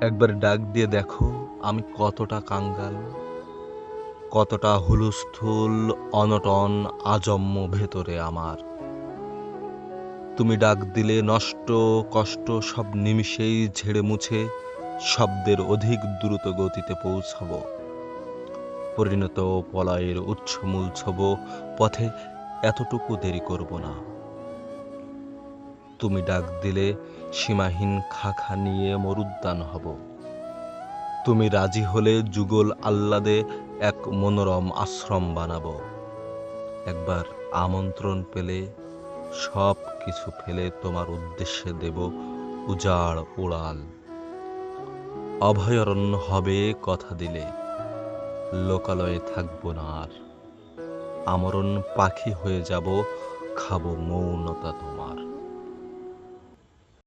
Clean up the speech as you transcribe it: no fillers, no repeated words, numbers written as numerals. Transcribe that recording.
একবার ডাক দিয়ে দেখো আমি কতটা কাঙ্গাল, কতটা হুলস্থুল, অনটন, আজন্ম ভেতরে আমার। তুমি ডাক দিলে নষ্ট কষ্ট সব নিমিষেই ঝেড়ে মুছে শব্দের অধিক দ্রুত গতিতে পৌঁছাবো। পরিণত পলায়ের উচ্ছমূল ছব পথে এতটুকু দেরি করব না। তুমি ডাক দিলে সীমাহীন খাখা নিয়ে মরুদ্যান হব। তুমি রাজি হলে যুগল আহ্লাদে এক মনোরম আশ্রম বানাবো। একবার আমন্ত্রণ পেলে সব কিছু ফেলে তোমার উদ্দেশ্যে দেব উজাড় উড়াল। অভয়ারণ্য হবে কথা দিলে, লোকালয়ে থাকবো না আর। আমরণ পাখি হয়ে যাব, খাবো মৌনতা তোমার।